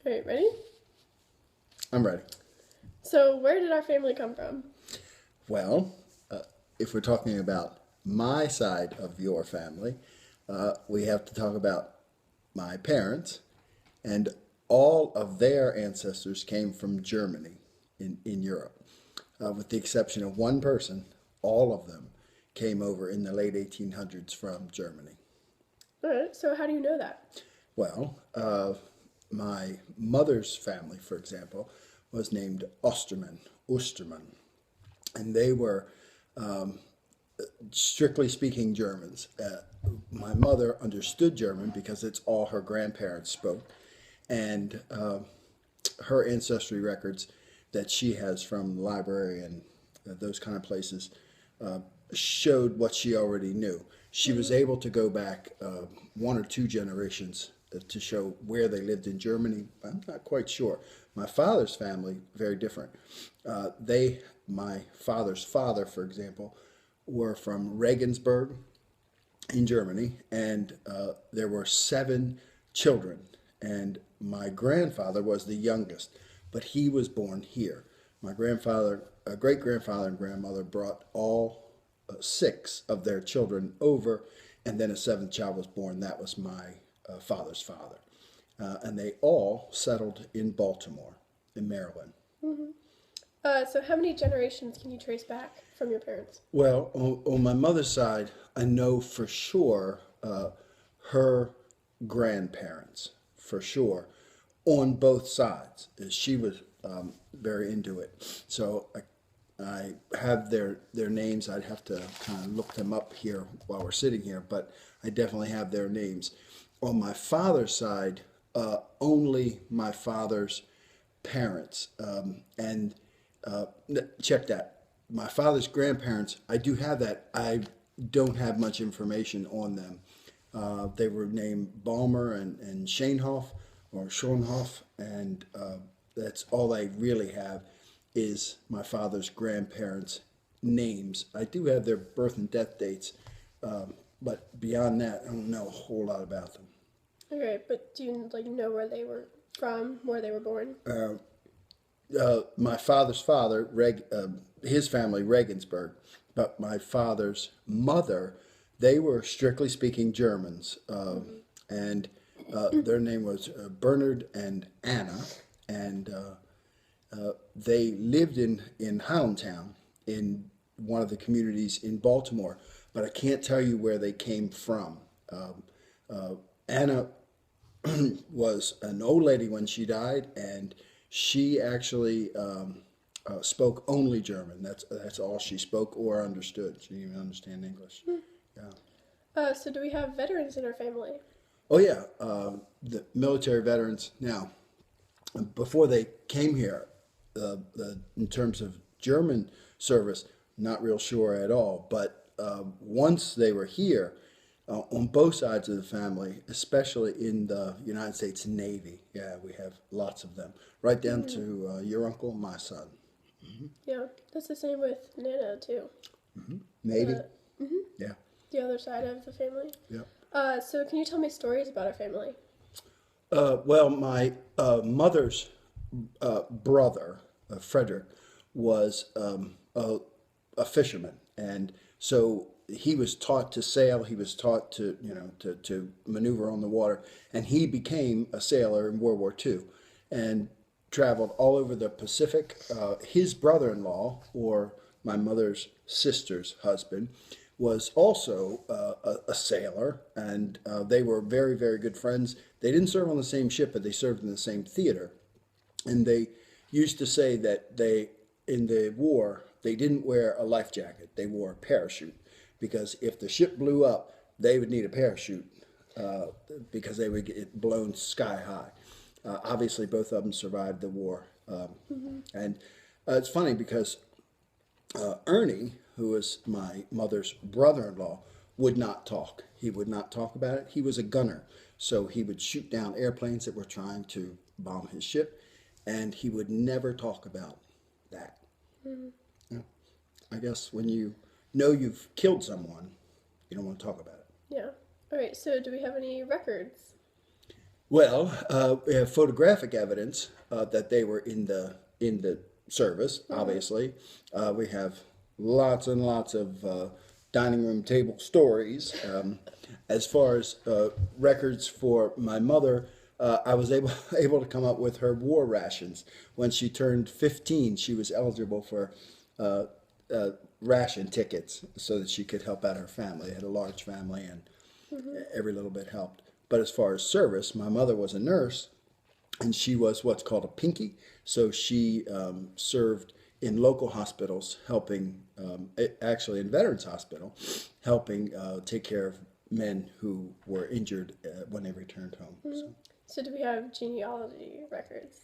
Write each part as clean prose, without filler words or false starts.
All right, ready? I'm ready. So, where did our family come from? Well, if we're talking about my side of your family, we have to talk about my parents, and all of their ancestors came from Germany in Europe. With the exception of one person, all of them came over in the late 1800s from Germany. All right, so how do you know that? Well, my mother's family, for example, was named Osterman, and they were strictly speaking Germans. My mother understood German because it's all her grandparents spoke, and her ancestry records that she has from the library and those kind of places showed what she already knew. She was able to go back one or two generations to show where they lived in Germany. I'm not quite sure. My father's family, very different. My father's father, for example, were from Regensburg in Germany, and there were 7 children. And my grandfather was the youngest, but he was born here. My grandfather, great grandfather, and grandmother brought all 6 of their children over, and then a 7th child was born. That was my father's father. And they all settled in Baltimore, in Maryland. So, how many generations can you trace back from your parents? Well, on my mother's side, I know for sure her grandparents, for sure, on both sides. She was very into it. So I have their names. I'd have to kind of look them up here while we're sitting here, but I definitely have their names. On my father's side, only my father's parents. And check that. My father's grandparents, I do have that. I don't have much information on them. They were named Balmer and Schoenhoff, or Schoenhoff, and that's all I really have is my father's grandparents' names. I do have their birth and death dates, but beyond that, I don't know a whole lot about them. Okay, but do you know where they were from, where they were born? My father's father, his family, Regensburg, but my father's mother, they were strictly speaking Germans, and their name was Bernard and Anna, and they lived in Houndtown, in one of the communities in Baltimore, but I can't tell you where they came from. Anna was an old lady when she died, and she actually spoke only German. That's all she spoke or understood. She didn't even understand English. Yeah. So, do we have veterans in our family? Oh yeah, the military veterans. Now, before they came here, in terms of German service, not real sure at all. But once they were here, on both sides of the family, especially in the United States Navy, yeah, we have lots of them, right down to your uncle, my son. Yeah, that's the same with Nana, too. Navy, Uh, yeah, the other side of the family. yeah. So, can you tell me stories about our family? Well, my mother's brother, Frederick, was a fisherman, and so he was taught to sail. He was taught to to maneuver on the water, and he became a sailor in World War II, and traveled all over the Pacific. His brother-in-law, or my mother's sister's husband, was also a sailor, and they were very, very good friends. They didn't serve on the same ship, but they served in the same theater. And they used to say that in the war, they didn't wear a life jacket. They wore a parachute because if the ship blew up, they would need a parachute because they would get blown sky high. Obviously, both of them survived the war. And it's funny because Ernie, who was my mother's brother-in-law, would not talk. He would not talk about it. He was a gunner. So he would shoot down airplanes that were trying to bomb his ship, and he would never talk about that. Yeah. I guess when you know you've killed someone, you don't want to talk about it. Yeah. All right, so do we have any records? Well, we have photographic evidence that they were in the service. Obviously, we have lots and lots of dining room table stories. As far as records for my mother, I was able to come up with her war rations. When she turned 15, she was eligible for ration tickets so that she could help out her family. They had a large family, and every little bit helped. But as far as service, my mother was a nurse, and she was what's called a pinky. So she served in local hospitals, helping, actually in Veterans Hospital, helping take care of men who were injured when they returned home. So do we have genealogy records?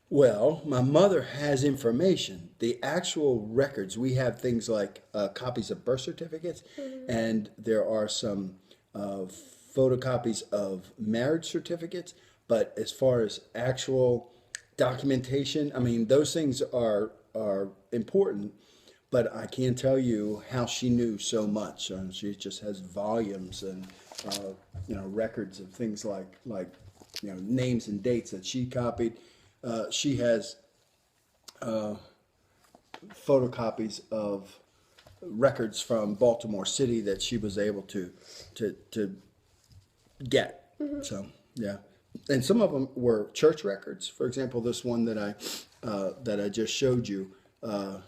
Well, my mother has information. The actual records, we have things like copies of birth certificates, and there are some photocopies of marriage certificates. But as far as actual documentation, I mean, those things are important, but I can't tell you how she knew so much. She just has volumes and records of things like names and dates that she copied. She has photocopies of records from Baltimore City that she was able to get. So yeah, and some of them were church records. For example, this one that I just showed you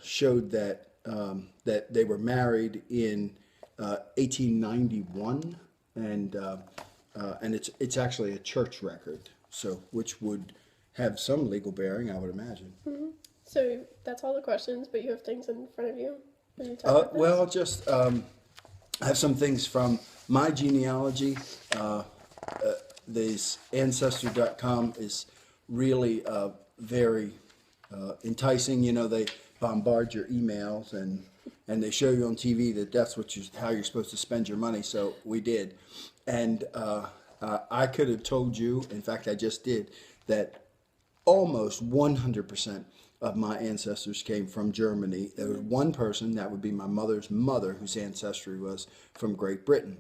showed that that they were married in 1891, and it's actually a church record, so which would have some legal bearing, I would imagine. So that's all the questions, but you have things in front of you when you talk about this? Well, just I have some things from my genealogy. This Ancestry.com is really very enticing. You know, they bombard your emails and they show you on TV that that's how you're supposed to spend your money. So we did, and I could have told you. In fact, I just did that. Almost 100% of my ancestors came from Germany. There was one person, that would be my mother's mother, whose ancestry was from Great Britain.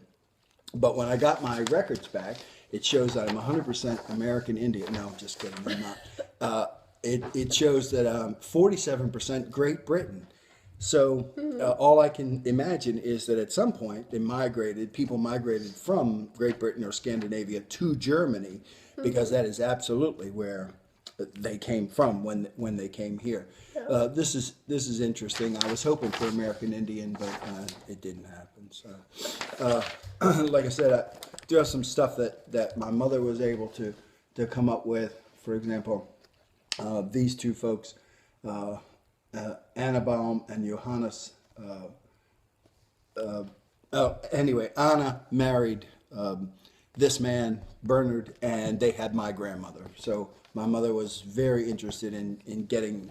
But when I got my records back, it shows that I'm 100% American Indian. No, just kidding, I'm not. It shows that I'm 47% Great Britain. So all I can imagine is that at some point people migrated from Great Britain or Scandinavia to Germany, because that is absolutely where they came from when they came here. Yeah. This is interesting. I was hoping for American Indian, but it didn't happen. So, like I said, I do have some stuff that my mother was able to come up with. For example, these two folks, Anna Baum and Johannes. Anyway, Anna married this man, Bernard, and they had my grandmother. So my mother was very interested in getting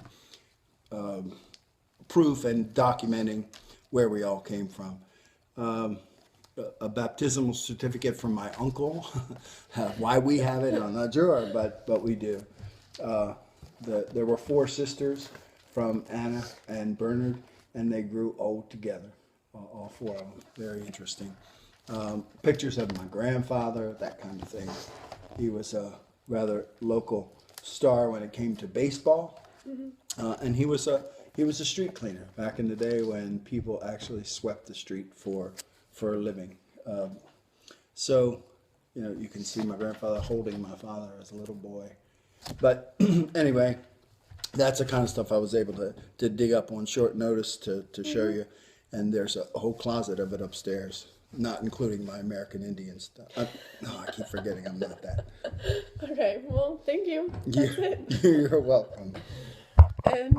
proof and documenting where we all came from. A baptismal certificate from my uncle. Why we have it, I'm not sure, but we do. There were 4 sisters from Anna and Bernard, and they grew old together, all 4 of them. Very interesting. Pictures of my grandfather, that kind of thing. He was a rather local star when it came to baseball, and he was a street cleaner back in the day when people actually swept the street for a living. So, you can see my grandfather holding my father as a little boy. But anyway, that's the kind of stuff I was able to dig up on short notice to show you. And there's a whole closet of it upstairs, not including my American Indian stuff. I keep forgetting I'm not that. Okay, well, thank you. That's it. You're welcome. And